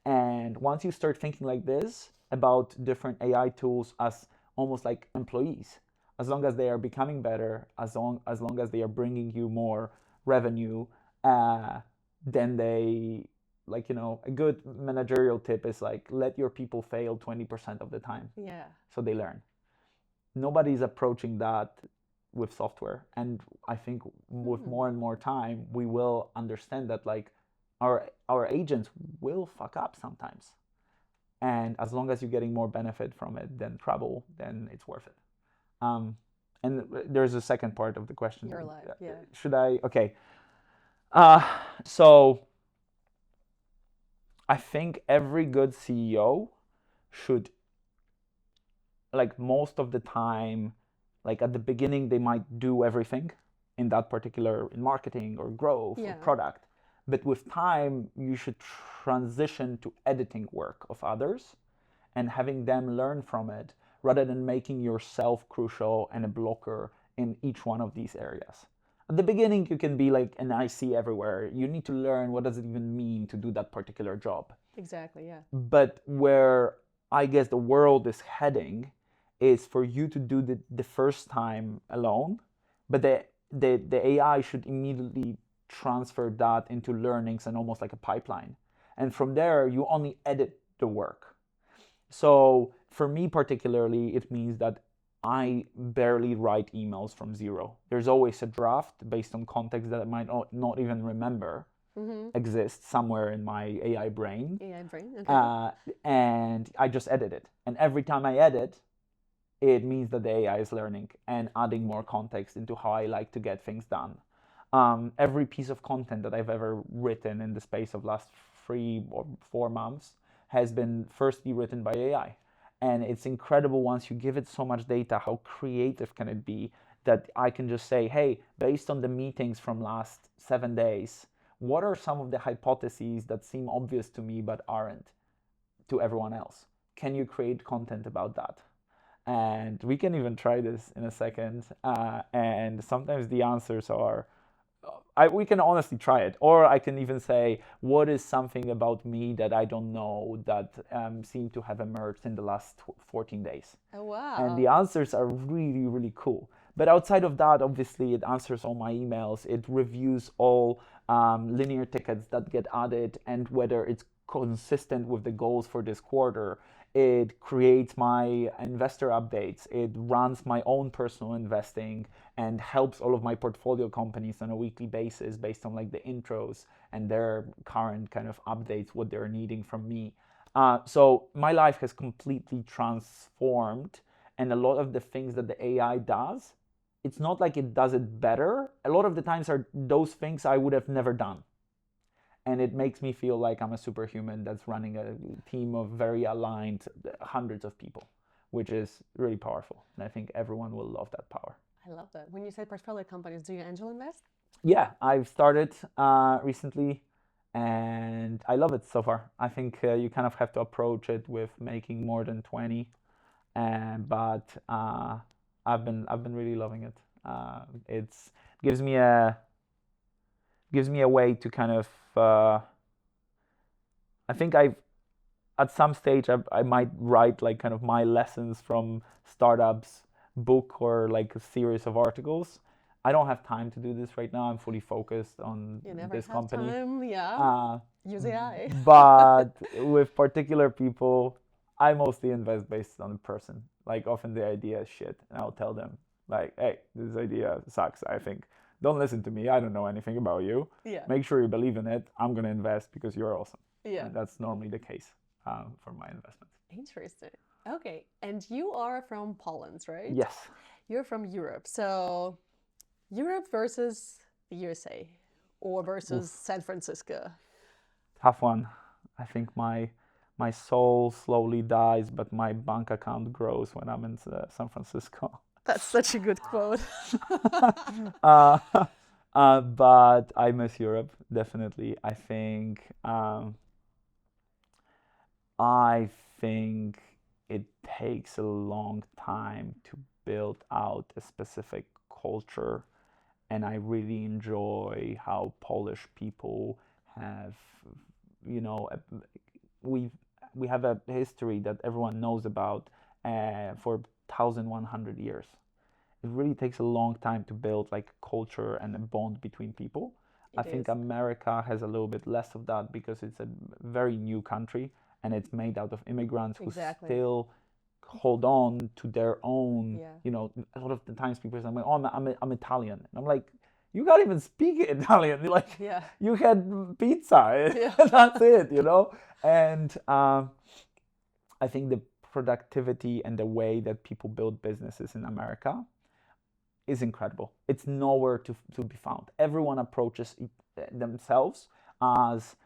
And once you start thinking like this about different AI tools as almost like employees, as long as they are becoming better, as long as they are bringing you more revenue, then they, like, a good managerial tip is like, let your people fail 20% of the time. Yeah. So they learn. Nobody's approaching that with software. And I think with more and more time, we will understand that like our agents will fuck up sometimes. And as long as you're getting more benefit from it than trouble, then it's worth it. And there's a second part of the question. Your life, yeah. Should I? Okay. So I think every good CEO should, like, most of the time, like at the beginning, they might do everything in that particular, in marketing or growth or product. But with time, you should transition to editing work of others and having them learn from it, rather than making yourself crucial and a blocker in each one of these areas. At the beginning, you can be like an IC everywhere. You need to learn what does it even mean to do that particular job. Exactly, yeah. But where I guess the world is heading is for you to do the first time alone, but the AI should immediately transfer that into learnings and almost like a pipeline. And from there, you only edit the work. So for me particularly, it means that I barely write emails from zero. There's always a draft based on context that I might not even remember exists somewhere in my AI brain. AI brain, okay. And I just edit it. And every time I edit, it means that the AI is learning and adding more context into how I like to get things done. Every piece of content that I've ever written in the space of last 3 or 4 months has been firstly written by AI. And it's incredible once you give it so much data, how creative can it be, that I can just say, hey, based on the meetings from last 7 days, what are some of the hypotheses that seem obvious to me but aren't to everyone else? Can you create content about that? And we can even try this in a second. And sometimes the answers are, we can honestly try it. Or I can even say, what is something about me that I don't know that seemed to have emerged in the last 14 days? Oh, wow. And the answers are really, really cool. But outside of that, obviously, it answers all my emails. It reviews all linear tickets that get added and whether it's consistent with the goals for this quarter. It creates my investor updates. It runs my own personal investing and helps all of my portfolio companies on a weekly basis based on like the intros and their current kind of updates, what they're needing from me. So my life has completely transformed, and a lot of the things that the AI does it's not like it does it better. A lot of the times are those things I would have never done. And it makes me feel like I'm a superhuman that's running a team of very aligned hundreds of people, which is really powerful. And I think everyone will love that power. I love that. When you say portfolio companies, do you angel invest? Yeah, I've started recently and I love it so far. I think you kind of have to approach it with making more than 20, but I've been really loving it. It's gives me a gives me a way to kind of I think I've at some stage I might write like kind of my lessons from startups book or like a series of articles. I don't have time to do this right now. I'm fully focused on You never this have company. time. Yeah. Uh, Use AI. but with particular people, I mostly invest based on the person. Like often the idea is shit, and I'll tell them like, "Hey, this idea sucks. I think don't listen to me. I don't know anything about you. Yeah. Make sure you believe in it. I'm gonna invest because you're awesome." Yeah. And that's normally the case for my investments. Interesting. Okay. And you are from Poland, right? Yes. You're from Europe. So Europe versus the USA or versus San Francisco? Tough one. I think my soul slowly dies, but my bank account grows when I'm in San Francisco. That's such a good quote. uh, but I miss Europe definitely. I think it takes a long time to build out a specific culture, and I really enjoy how Polish people have, you know, we we have a history that everyone knows about for 1,100 years. It really takes a long time to build like culture and a bond between people. I think America has a little bit less of that because it's a very new country and it's made out of immigrants who still hold on to their own. You know, a lot of the times people say, "Oh, I'm Italian," and I'm like, "You can't even speak Italian. Like, you had pizza. That's it, you know." And I think the productivity and the way that people build businesses in America is incredible. It's nowhere to be found. Everyone approaches themselves as,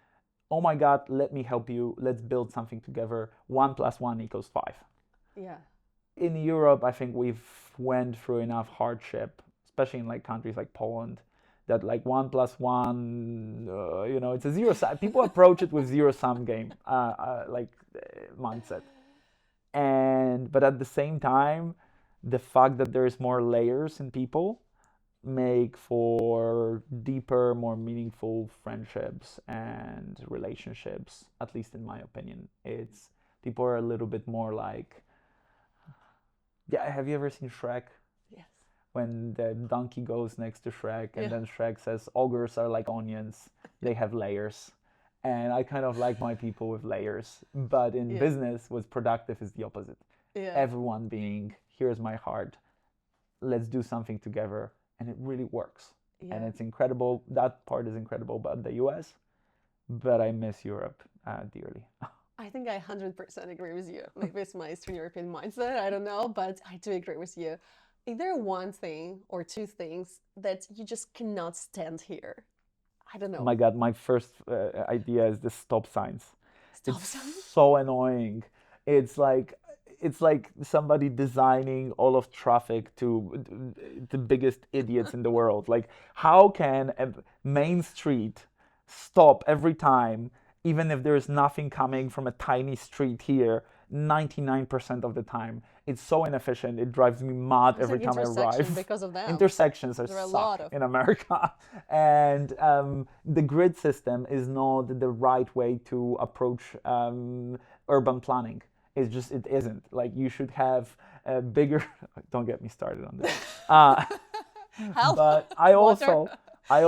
"Oh my God, let me help you. Let's build something together. 1 + 1 = 5." Yeah. In Europe, I think we've went through enough hardship, especially in like countries like Poland, that like 1 + 1, you know, it's a zero sum. People approach it with zero sum game, mindset. But at the same time, the fact that there's more layers in people make for deeper, more meaningful friendships and relationships. At least in my opinion, it's people are a little bit more like. Yeah, have you ever seen Shrek? Yes. When the donkey goes next to Shrek and then Shrek says, "Ogres are like onions, they have layers." And I kind of like my people with layers. But in business, what's productive is the opposite. Everyone being, "Here's my heart, let's do something together." And it really works. And it's incredible. That part is incredible about the US. But I miss Europe dearly. I think I 100% agree with you. Maybe it's my Eastern European mindset, I don't know, but I do agree with you. Is there one thing or two things that you just cannot stand here? I don't know. Oh my God, my first idea is the stop signs. Stop signs? So annoying. It's like somebody designing all of traffic to the biggest idiots in the world. Like, how can a main street stop every time, even if there's nothing coming from a tiny street here, 99% of the time? It's so inefficient. It drives me mad every time I arrive. Because of that. Intersections are suck in America. And the grid system is not the right way to approach urban planning. It isn't. Like, you should have a bigger. Don't get me started on this. But I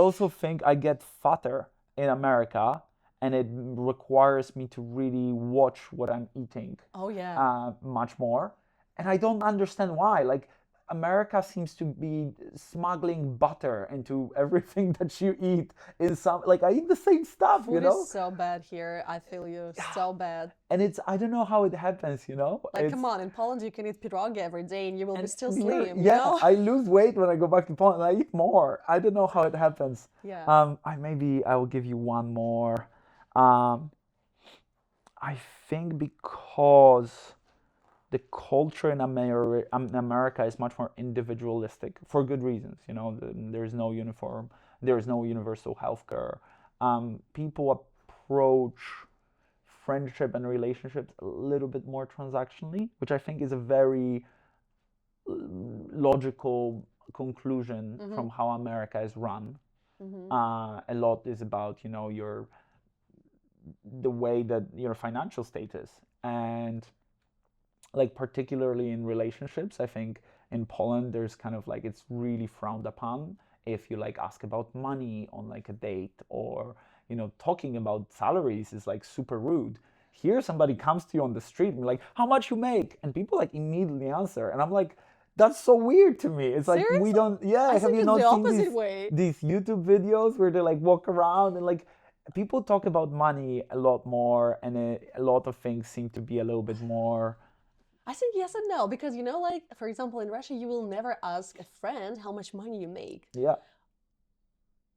also think I get fatter in America, and it requires me to really watch what I'm eating. Oh yeah. Much more, and I don't understand why. Like, America seems to be smuggling butter into everything that you eat. In some, like, I eat the same stuff, Food is so bad here. I feel you. So bad. and it's, I don't know how it happens, Like, it's, come on, in Poland you can eat pierogi every day and you will be still and here, slim, you yeah, know? I lose weight when I go back to Poland. I eat more. I don't know how it happens. Yeah. I will give you one more. um I think because the culture in America is much more individualistic for good reasons. There is no uniform, there is no universal healthcare. People approach friendship and relationships a little bit more transactionally, which I think is a very logical conclusion from how America is run. A lot is about the way that your financial status, and like particularly in relationships, I think in Poland there's kind of like, it's really frowned upon if you like ask about money on like a date, or talking about salaries is like super rude. Here somebody comes to you on the street and be like, how much you make, and people like immediately answer, and I'm like, that's so weird to me. It's like, we Seriously? don't, yeah, I have think you it's not the seen opposite way. these YouTube videos where they like walk around and like people talk about money a lot more, and a lot of things seem to be a little bit more. I think yes and no, because like, for example, in Russia, you will never ask a friend how much money you make. Yeah.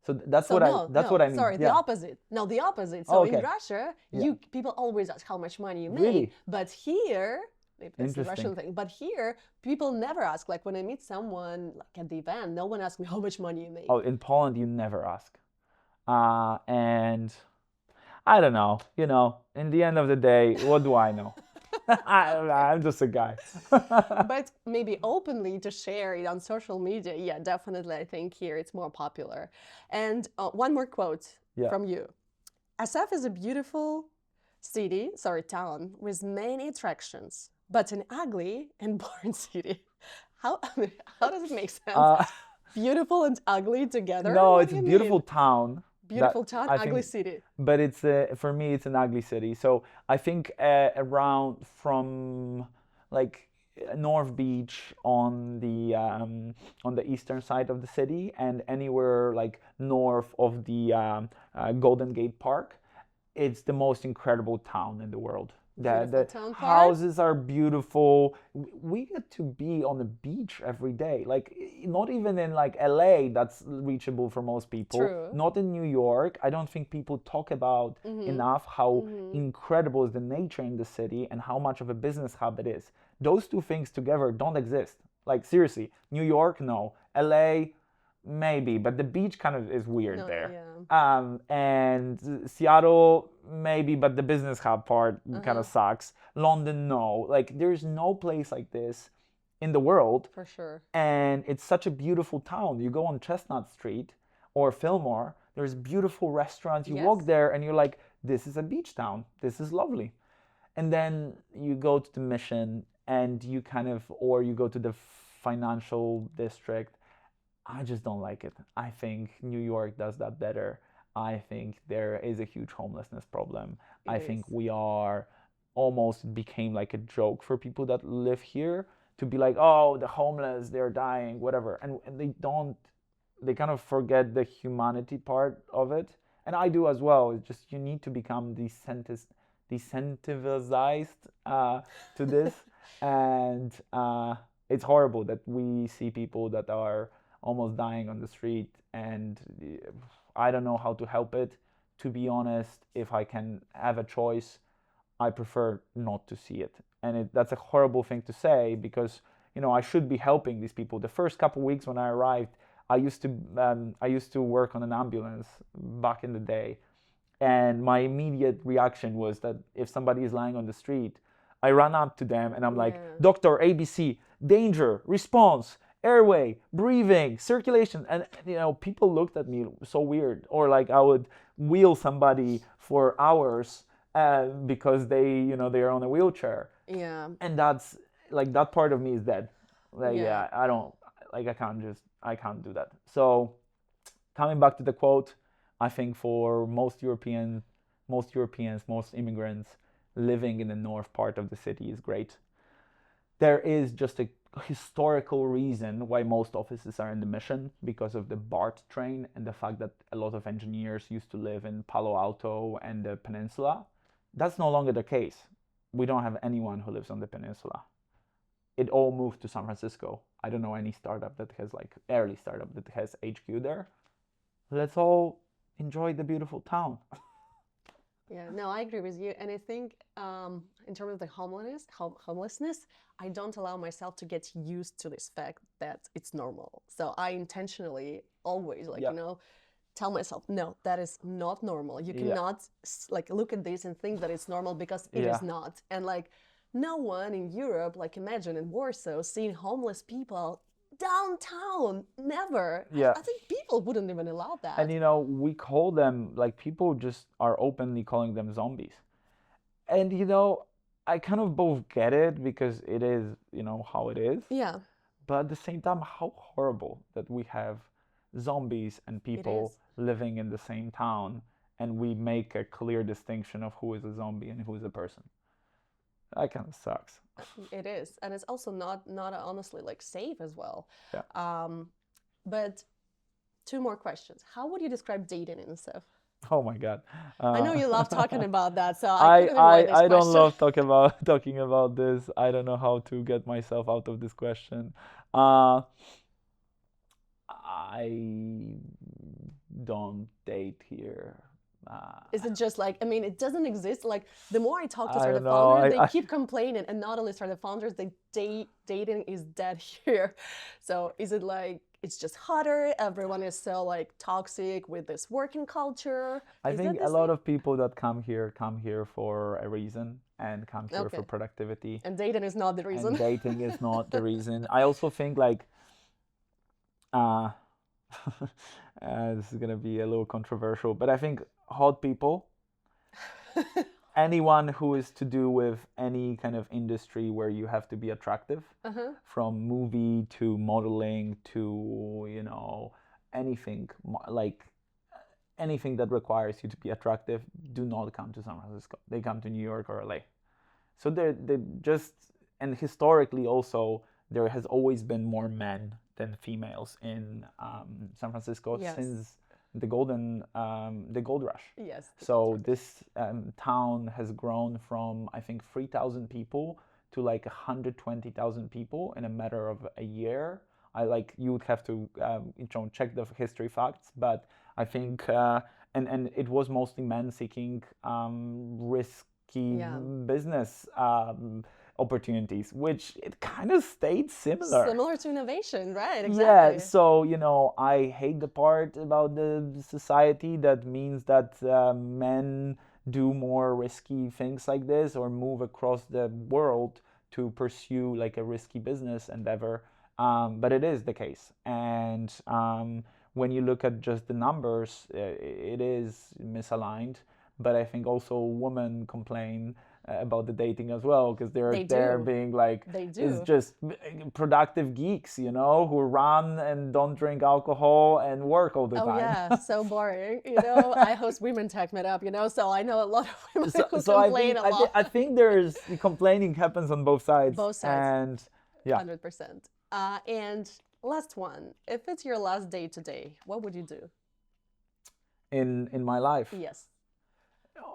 So that's So what no, that's what I mean. sorry, the Yeah. opposite. No, the opposite. So Oh, in okay. Russia, Yeah. people always ask how much money you make. Really? But here, maybe that's the Interesting. Russian thing. But here, people never ask. Like when I meet someone like at the event, no one asks me how much money you make. Oh, in Poland you never ask. And I don't know. In the end of the day, what do I know? I'm just a guy. But maybe openly to share it on social media, yeah, definitely. I think here it's more popular. And one more quote Yeah. from you. SF is a beautiful town with many attractions, but an ugly and boring city. How does it make sense? Beautiful and ugly together? No, What it's do a you beautiful mean? town. Beautiful town, I ugly think, city. but it's for me it's an ugly city. So I think around from like North Beach on the eastern side of the city, and anywhere like north of the Golden Gate Park, it's the most incredible town in the world. Beautiful The town part. houses are beautiful. We get to be on the beach every day. Like, not even in like LA, that's reachable for most people. True. Not in New York. I don't think people talk about enough how incredible is the nature in the city and how much of a business hub it is. Those two things together don't exist. Like, seriously, New York, no. LA, maybe, but the beach kind of is weird there. Yeah. And Seattle, maybe, but the business hub part kind of sucks. London, no. Like, there's no place like this in the world. For sure. And it's such a beautiful town. You go on Chestnut Street or Fillmore, there's beautiful restaurants. You walk there and you're like, this is a beach town. This is lovely. And then you go to the Mission and you or you go to the financial district. I just don't like it. I think New York does that better. I think there is a huge homelessness problem. I think we are almost became like a joke for people that live here to be like, oh, the homeless, they're dying, whatever. And they kind of forget the humanity part of it. And I do as well. It's just, you need to become desensitized to this. And it's horrible that we see people that are almost dying on the street, and I don't know how to help it. To be honest, if I can have a choice, I prefer not to see it. And that's a horrible thing to say, because I should be helping these people. The first couple weeks when I arrived, I used to work on an ambulance back in the day, and my immediate reaction was that if somebody is lying on the street, I run up to them and I'm like, Doctor ABC, danger, response, airway, breathing, circulation. And people looked at me so weird. Or like I would wheel somebody for hours because they're on a wheelchair. Yeah. And that's like, that part of me is dead. Like, I don't, like, I can't do that. So coming back to the quote, I think for most Europeans, most immigrants, living in the north part of the city is great. There is just a historical reason why most offices are in the mission, because of the BART train and the fact that a lot of engineers used to live in Palo Alto and the peninsula. That's no longer the case. We don't have anyone who lives on the peninsula. It all moved to San Francisco. I don't know any startup that has like early startup that has HQ there. Let's all enjoy the beautiful town. Yeah, no, I agree with you. And I think in terms of the homelessness, I don't allow myself to get used to this fact that it's normal. So I intentionally always like, Yeah. you know, tell myself, no, that is not normal. You Yeah. cannot like look at this and think that it's normal because it Yeah. is not. And like no one in Europe, like imagine in Warsaw, seeing homeless people downtown, never. Yeah. I think people wouldn't even allow that. And you know, we call them, like, people just are openly calling them zombies. And you know, I kind of both get it because it is, you know, how it is. Yeah, But at the same time, how horrible that we have zombies and people is. living in the same town, and we make a clear distinction of who is a zombie and who is a person. That kind of sucks. It is, and it's also not honestly like safe as well. Yeah. But two more questions. How would you describe dating and stuff? Oh my God. I know you love talking about that, so I couldn't avoid this I don't question. love talking about this. I don't know how to get myself out of this question. I don't date here. Is it just like, I mean, it doesn't exist. Like the more I talk to I startup don't know. founders, they I- keep complaining, and not only startup founders, dating is dead here. So is it like it's just hotter? Everyone is so like toxic with this working culture. I Is think that a the lot same? of people that come here for a reason and come here for Okay. productivity. And dating is not the reason. And dating is not the reason. I also think like this is gonna be a little controversial, but I think hot people, anyone who is to do with any kind of industry where you have to be attractive, Uh-huh. from movie to modeling to, you know, anything like anything that requires you to be attractive, do not come to San Francisco. They come to New York or LA. So they just, and historically also, there has always been more men than females in San Francisco Yes. since the gold rush. Yes. So this town has grown from, I think, 3,000 people to like 120,000 people in a matter of a year. You would have to check the history facts, but I think and it was mostly men seeking risky Yeah. business opportunities, which it kind of stayed similar. Similar to innovation, right? Yeah, Exactly. so you know, I hate the part about the society that means that men do more risky things like this or move across the world to pursue like a risky business endeavor. But it is the case, and when you look at just the numbers, it is misaligned. But I think also women complain about the dating as well, because they're They there do. being like, They do. it's just productive geeks, you know, who run and don't drink alcohol and work all the Oh time. yeah, so boring. You know, I host women tech meetup, you know, so I know a lot of women who So complain a lot. I think there's complaining happens on both sides. Both sides. And yeah, 100%. And last one, if it's your last day today, what would you do? in my life, Yes.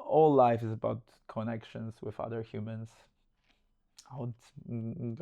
all life is about connections with other humans. I would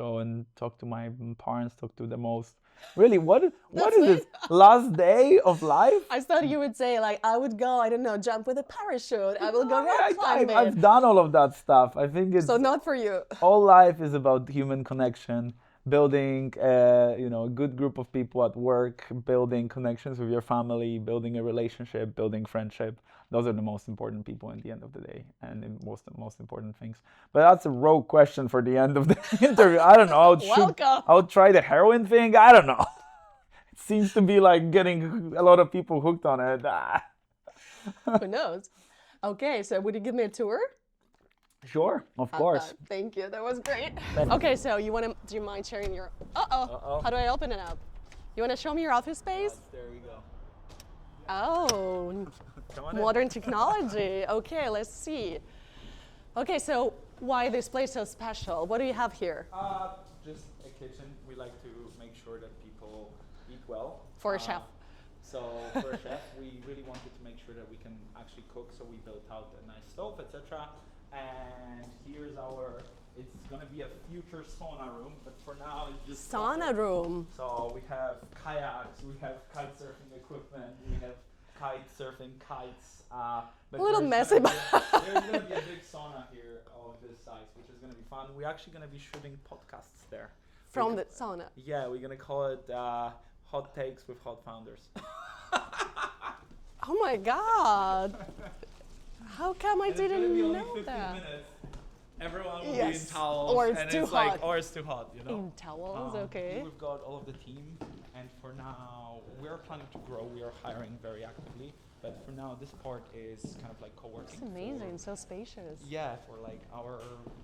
go and talk to my parents, talk to the most. Really, what That's is it? it? Last day of life? I thought you would say like I would go, I don't know, jump with a parachute. I will go rock climbing. I've done all of that stuff. I think it's So not for you. all life is about human connection, building a good group of people at work, building connections with your family, building a relationship, building friendship. Those are the most important people at the end of the day, and the most important things. But that's a rogue question for the end of the interview. I don't know. Welcome. I would try the heroin thing. I don't know. It seems to be like getting a lot of people hooked on it. Who knows? Okay, so would you give me a tour? Sure, of course. Thank you. That was great. Thank you. Okay, so do you mind sharing your? Uh-oh. How do I open it up? You want to show me your office space? There we go. Oh, Come on in. modern technology. Okay, let's see. Okay, so why this place so special? What do you have here? Just a kitchen, we like to make sure that people eat well. For a chef. So for a chef, we really wanted to make sure that we can actually cook. So we built out a nice stove, etc. And here's our. It's gonna be a future sauna room, but for now it's just Sauna room. So we have kayaks, we have kite surfing equipment, we have kite surfing kites. But A little there's messy, gonna there's gonna be a big sauna here of this size, which is gonna be fun. We're actually gonna be shooting podcasts there. From the sauna. Yeah, we're gonna call it Hot Takes with Hot Founders. Oh my god! How come I And it's gonna be didn't only know 15 that? minutes. Everyone will be Yes. in towels, Or it's and too it's like, hot. or it's too hot, you know. In towels, okay. We've got all of the team, and for now, we're planning to grow. We are hiring very actively, but for now, this part is kind of like co-working. It's amazing, so spacious. Yeah, for like our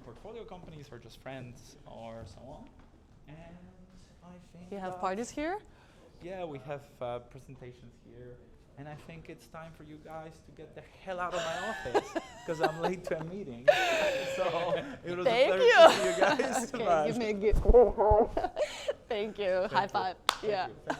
portfolio companies or just friends or so on. And I think You have parties here? yeah, we have presentations here. And I think it's time for you guys to get the hell out of my office because I'm late to a meeting. So it was Thank a pleasure you. to see you guys. Okay, Bye. give me a gift. Thank you. High you. five. Thank Yeah. you. Thank